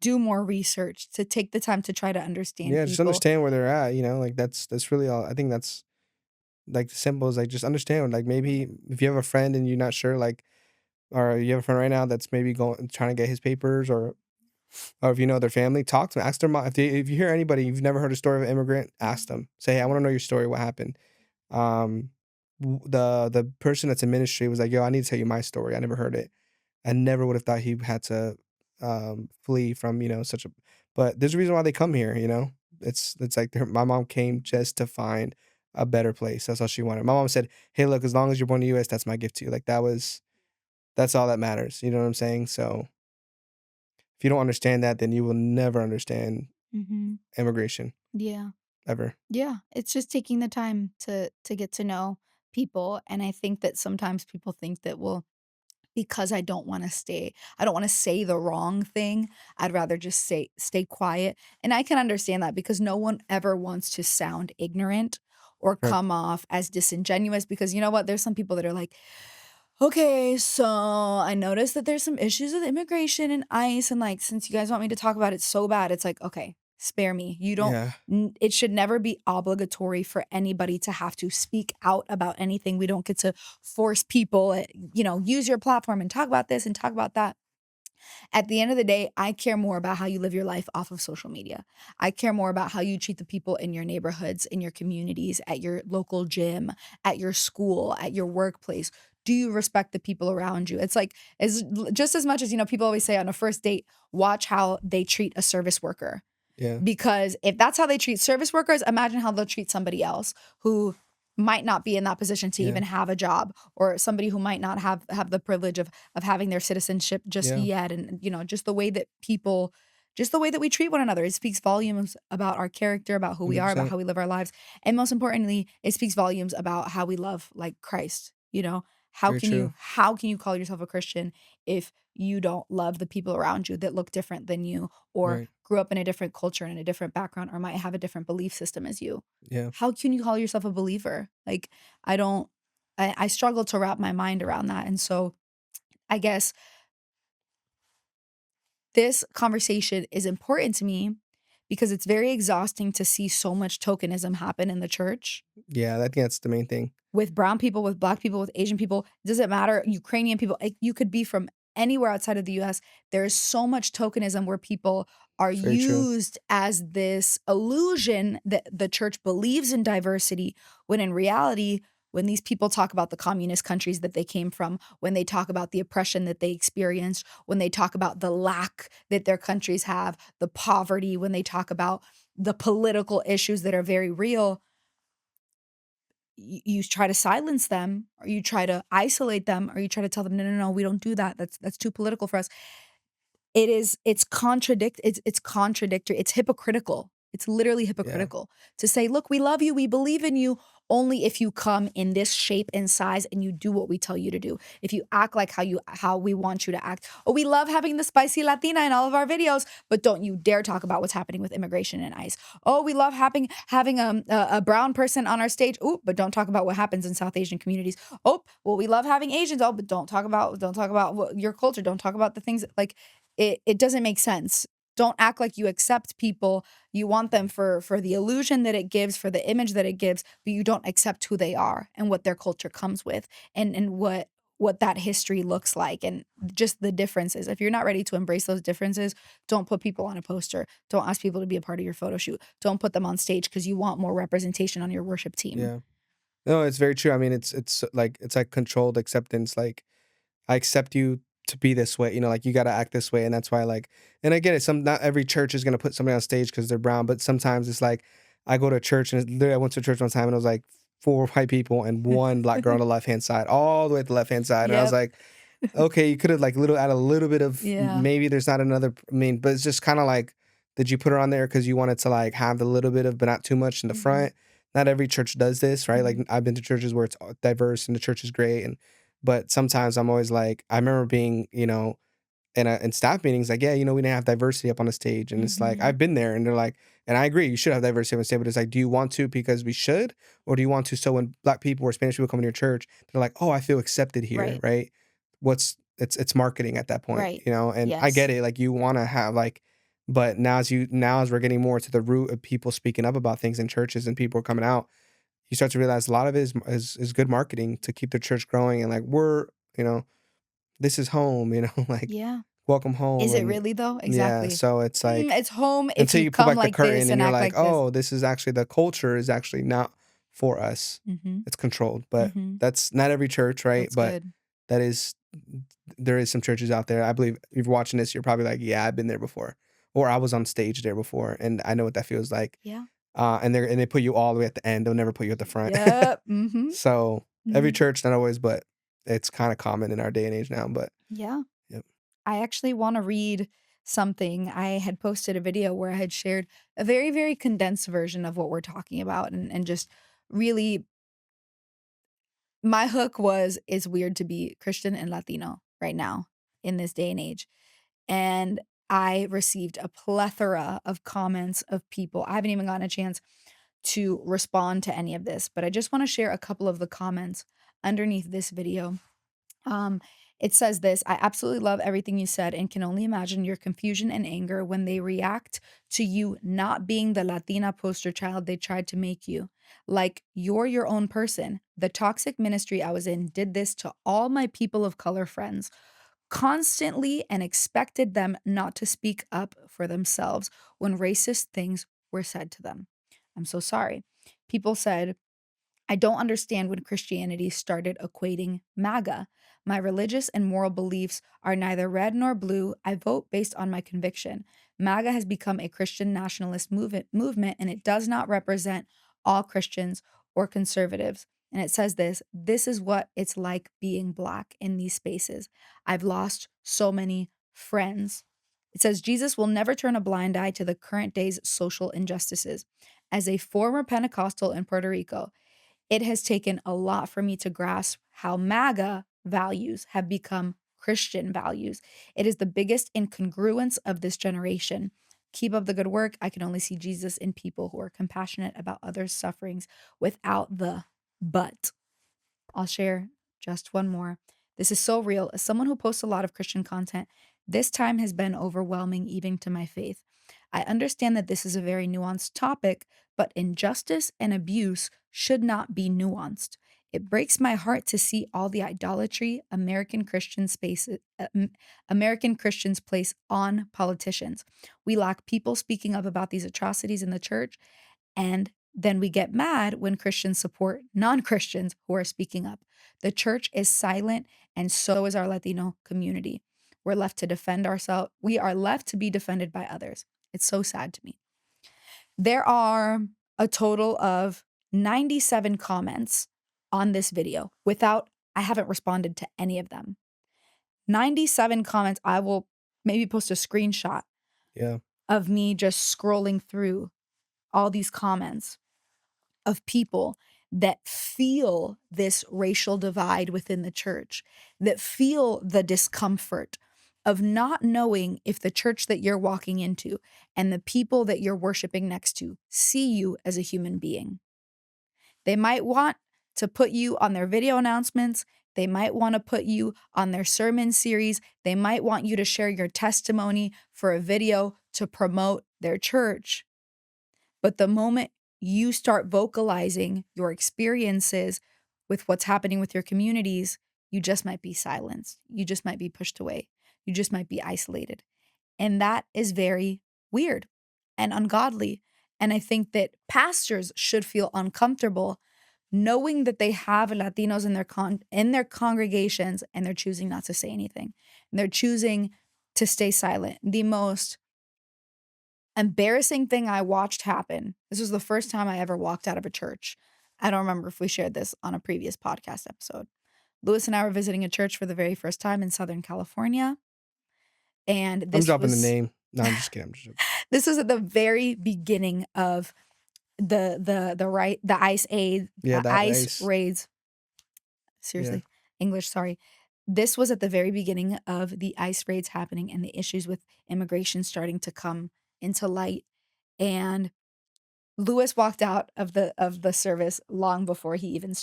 do more research, to take the time to try to understand yeah. Just people. understand where they're at. Like that's really all. I think that's like the simple is like just understand. Like maybe if you have a friend and you're not sure, like or you have a friend right now that's maybe going trying to get his papers or if you know their family, talk to them, ask their mom. If you hear anybody, you've never heard a story of an immigrant, ask them. Say, hey, I want to know your story. What happened? Um, the person that's in ministry was like, yo, I need to tell you my story. I never heard it. I never would have thought he had to flee from such a. But there's a reason why they come here. It's like my mom came just to find a better place. That's all she wanted. My mom said, hey, look, as long as you're born in the U.S., that's my gift to you. Like that's all that matters. You know what I'm saying? So if you don't understand that, then you will never understand Mhm. immigration Yeah. ever. Yeah, it's just taking the time to get to know people, and I think that sometimes people think that, well, because I don't wanna say the wrong thing, I'd rather just stay quiet, and I can understand that because no one ever wants to sound ignorant or Correct. come off as disingenuous, because you know what? There's some people that are like, "Okay, so I noticed that there's some issues with immigration and ICE, and, like, since you guys want me to talk about it so bad," it's like, "Okay, spare me." You don't Yeah. n It should never be obligatory for anybody to have to speak out about anything. We don't get to force people, "Use your platform and talk about this and talk about that." At the end of the day, I care more about how you live your life off of social media. I care more about how you treat the people in your neighborhoods, in your communities, at your local gym, at your school, at your workplace. Do you respect the people around you? It's like just as much as people always say on a first date, watch how they treat a service worker. Yeah. Because if that's how they treat service workers, imagine how they'll treat somebody else who might not be in that position to Yeah. even have a job, or somebody who might not have the privilege of having their citizenship just Yeah. yet. And just the way that we treat one another, it speaks volumes about our character, about who we are, about 100%. how we live our lives. And most importantly, it speaks volumes about how we love like Christ. How Very can true. you call yourself a Christian if you don't love the people around you that look different than you, or Right. grew up in a different culture and a different background, or might have a different belief system as you? Yeah. How can you call yourself a believer? Like, I don't I struggle to wrap my mind around that. And so I guess this conversation is important to me because it's very exhausting to see so much tokenism happen in the church, Yeah. I think that's the main thing. with brown people, with black people, with Asian people. It doesn't matter. Ukrainian people. You could be from anywhere outside of the US. There is so much tokenism where people are Very true. used as this illusion that the church believes in diversity, when in reality, when these people talk about the communist countries that they came from, when they talk about the oppression that they experienced, when they talk about the lack that their countries have, the poverty, when they talk about the political issues that are very real, you try to silence them, or you try to isolate them, or you try to tell them, no, no, no, we don't do that. That's too political for us. It's contradictory. It's hypocritical. It's literally Yeah. hypocritical to say, look, we love you, we believe in you, only if you come in this shape and size and you do what we tell you to do. If you act like how we want you to act. Oh, we love having the spicy Latina in all of our videos, but don't you dare talk about what's happening with immigration and ICE. Oh, we love having a brown person on our stage. Oh, but don't talk about what happens in South Asian communities. Oh, well, we love having Asians. Oh, but don't talk about your culture. Don't talk about the things like it doesn't make sense. Don't act like you accept people. You want them for the illusion that it gives, for the image that it gives, but you don't accept who they are and what their culture comes with, and what that history looks like, and just the differences. If you're not ready to embrace those differences, don't put people on a poster. Don't ask people to be a part of your photo shoot. Don't put them on stage because you want more representation on your worship team. Yeah. No, it's very true. I mean, it's like controlled acceptance. Like, I accept you to be this way, like you got to act this way, and that's why, like, and I get it. Not every church is gonna put somebody on stage because they're brown, but sometimes it's like I go to church and literally I went to church one time and it was like 4 white people and one black girl on the left hand side, all the way to the left hand side, and I was Yep. like, okay, you could have like add a little bit of, Yeah. maybe there's not another. I mean, but it's just kind of like, did you put her on there because you wanted to like have the little bit of, but not too much in the Mhm. front? Not every church does this, right? Like Mhm. I've been to churches where it's diverse and the church is great, and but sometimes I'm always like, I remember being, in staff meetings, like, yeah, we didn't have diversity up on the stage, and it's like Mhm. I've been there, and they're like, and I agree, you should have diversity on the stage, but it's like, do you want to because we should, or do you want to so when black people or Spanish people come to your church, they're like, oh, I feel accepted here, Right. right? It's marketing at that point, Right. and I Yes. get it, like you want to have like, but now as we're getting more to the root of people speaking up about things in churches and people are coming out, you start to realize a lot of it is good marketing to keep the church growing, and like you know this is home, like Yeah. welcome home, Is it and really though? yeah, Exactly. so it's like It's home if until you you pull come back the like this curtain and and you're act like, like this. oh, this is actually the culture is actually not for us. Mhm. It's controlled, but Mhm. that's not every church, right? That's But good. that is there is some churches out there. I believe if you're watching this, you're probably like, yeah, I've been there before, or I was on stage there before, and I know what that feels like. Yeah. And they put you all the way at the end. They'll never put you at the front. Yep. Mhm. So every Mhm. church, not always, but it's kind of common in our day and age now. But Yeah. yep. I actually want to read something. I had posted a video where I had shared a very, very condensed version of what we're talking about, and just really my hook was, it's weird to be Christian and Latino right now in this day and age. And I received a plethora of comments of people. I haven't even gotten a chance to respond to any of this, but I just want to share a couple of the comments underneath this video. Um, it says this: I absolutely love everything you said and can only imagine your confusion and anger when they react to you not being the Latina poster child they tried to make you. Like you're your own person. The toxic ministry I was in did this to all my people of color friends constantly and expected them not to speak up for themselves when racist things were said to them. I'm so sorry. People said, I don't understand when Christianity started equating MAGA. My religious and moral beliefs are neither red nor blue. I vote based on my conviction. MAGA has become a Christian nationalist movement, and it does not represent all Christians or conservatives. And it says this is what it's like being Black in these spaces. I've lost so many friends. It says Jesus will never turn a blind eye to the current day's social injustices. As a former Pentecostal in Puerto Rico, it has taken a lot for me to grasp how MAGA values have become Christian values. It is the biggest incongruence of this generation. Keep up the good work. I can only see Jesus in people who are compassionate about others' sufferings without the but. I'll share just one more. This is so real. As someone who posts a lot of Christian content, this time has been overwhelming even to my faith. I understand that this is a very nuanced topic, but injustice and abuse should not be nuanced. It breaks my heart to see all the idolatry American Christians place on politicians. We lack people speaking up about these atrocities in the church, and then we get mad when Christians support non-Christians who are speaking up. The church is silent, and so is our Latino community. We're left to defend ourselves. We are left to be defended by others. It's so sad to me. There are a total of 97 comments on this video I haven't responded to any of them. 97 comments. I will maybe post a screenshot of me just scrolling through all these comments of people that feel this racial divide within the church, that feel the discomfort of not knowing if the church that you're walking into and the people that you're worshiping next to see you as a human being. They might want to put you on their video announcements. They might want to put you on their sermon series. They might want you to share your testimony for a video to promote their church. But the moment you start vocalizing your experiences with what's happening with your communities, you just might be silenced. You just might be pushed away. You just might be isolated. And that is very weird and ungodly. And I think that pastors should feel uncomfortable knowing that they have Latinos in their congregations and they're choosing not to say anything. And they're choosing to stay silent. The most embarrassing thing I watched happen. This was the first time I ever walked out of a church. I don't remember if we shared this on a previous podcast episode. Lewis and I were visiting a church for the very first time in Southern California. And I'm dropping the name. No, I'm just kidding. This was at the very beginning of the ICE raids. Seriously, English, sorry. This was at the very beginning of the ICE raids happening and the issues with immigration starting to come into light. And Lewis walked out of the service long before he even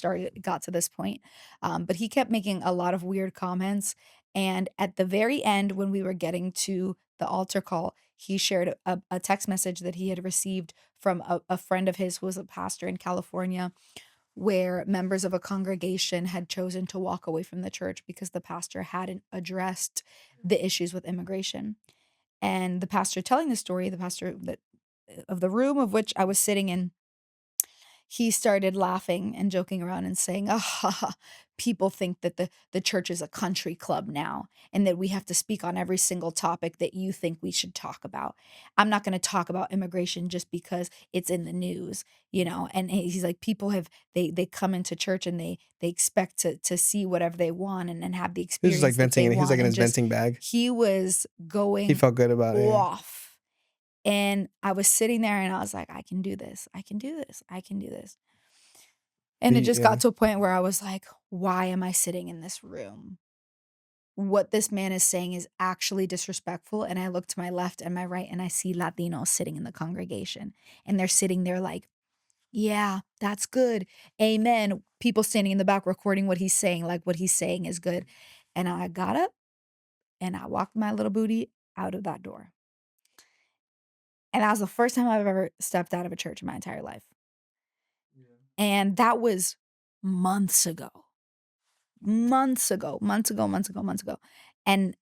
got to this point. But he kept making a lot of weird comments. And at the very end, when we were getting to the altar call, he shared a text message that he had received from a friend of his who was a pastor in California, where members of a congregation had chosen to walk away from the church because the pastor hadn't addressed the issues with immigration. And the pastor telling the story, the pastor of the room of which I was sitting in, he started laughing and joking around and saying, people think that the church is a country club now and that we have to speak on every single topic that you think we should talk about. I'm not going to talk about immigration just because it's in the news, And he's like, people they come into church and they expect to see whatever they want and have the experience. He was like venting, and he was like in his venting bag. He was going. He felt good about it. Off. And I was sitting there and I was like, I can do this. I can do this. I can do this. And it just got to a point where I was like, why am I sitting in this room? What this man is saying is actually disrespectful. And I look to my left and my right and I see Latinos sitting in the congregation. And they're sitting there like, yeah, that's good. Amen. People standing in the back recording what he's saying, like what he's saying is good. And I got up and I walked my little booty out of that door. And that was the first time I've ever stepped out of a church in my entire life. Yeah. And that was months ago. And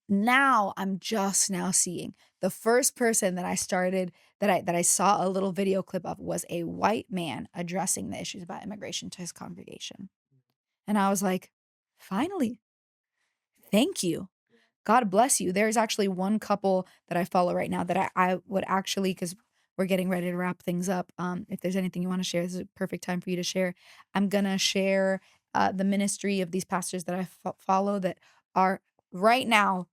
now I'm just now seeing the first person that I saw a little video clip of was a white man addressing the issues about immigration to his congregation. And I was like, finally, thank you. God bless you. There's actually one couple that I follow right now that I would actually, because we're getting ready to wrap things up. If there's anything you want to share, this is a perfect time for you to share. I'm going to share the ministry of these pastors that I follow that are right now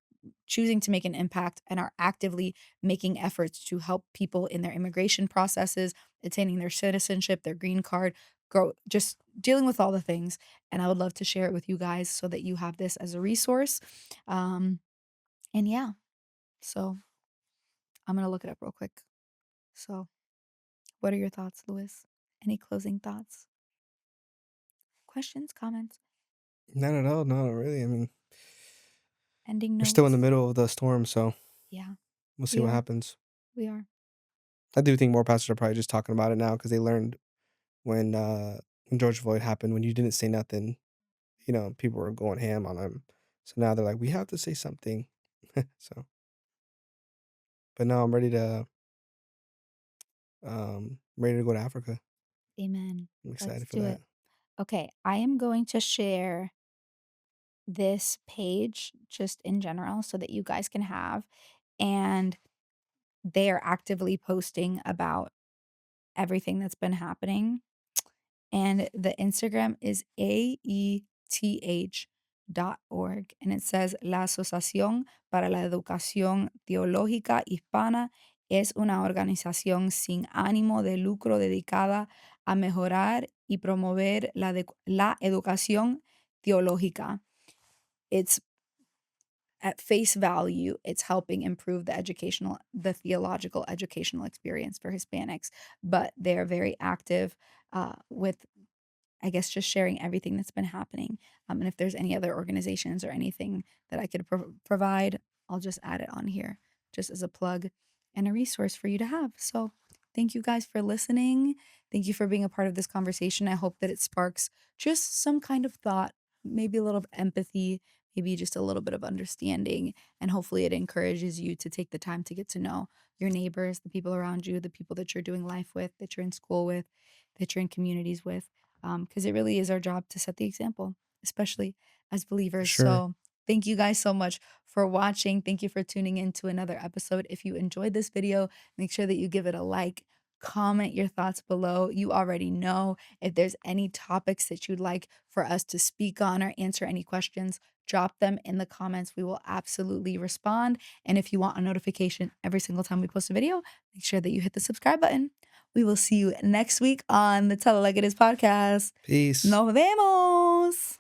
choosing to make an impact and are actively making efforts to help people in their immigration processes, attaining their citizenship, their green card, just dealing with all the things. And I would love to share it with you guys so that you have this as a resource. And yeah, so I'm going to look it up real quick. So what are your thoughts, Lewis? Any closing thoughts? Questions, comments? Not at all. Not really. I mean, ending notes. We're still in the middle of the storm, so yeah, we'll see what happens. We are. I do think more pastors are probably just talking about it now because they learned when when George Floyd happened, when you didn't say nothing, people were going ham on him. So now they're like, we have to say something. So, but no, I'm ready to go to Africa. Amen. I'm Let's excited for do that. it. Okay, I am going to share this page just in general so that you guys can have, and they are actively posting about everything that's been happening. And the Instagram is aeth.org. And it says, La Asociación para la Educación Teológica Hispana es una organización sin ánimo de lucro dedicada a mejorar y promover la educación teológica. It's at face value, it's helping improve the theological educational experience for Hispanics, but they're very active with, I guess, just sharing everything that's been happening. And if there's any other organizations or anything that I could provide, I'll just add it on here just as a plug and a resource for you to have. So thank you guys for listening. Thank you for being a part of this conversation. I hope that it sparks just some kind of thought, maybe a little empathy, maybe just a little bit of understanding. And hopefully it encourages you to take the time to get to know your neighbors, the people around you, the people that you're doing life with, that you're in school with, that you're in communities with, because it really is our job to set the example, especially as For believers. sure. So thank you guys so much for watching. Thank you for tuning in to another episode. If you enjoyed this video, make sure that you give it a like. Comment your thoughts below. You already know if there's any topics that you'd like for us to speak on or answer any questions, drop them in the comments. We will absolutely respond. And if you want a notification every single time we post a video, make sure that you hit the subscribe button. We will see you next week on the Tell It Like It Is podcast. Peace. Nos vemos.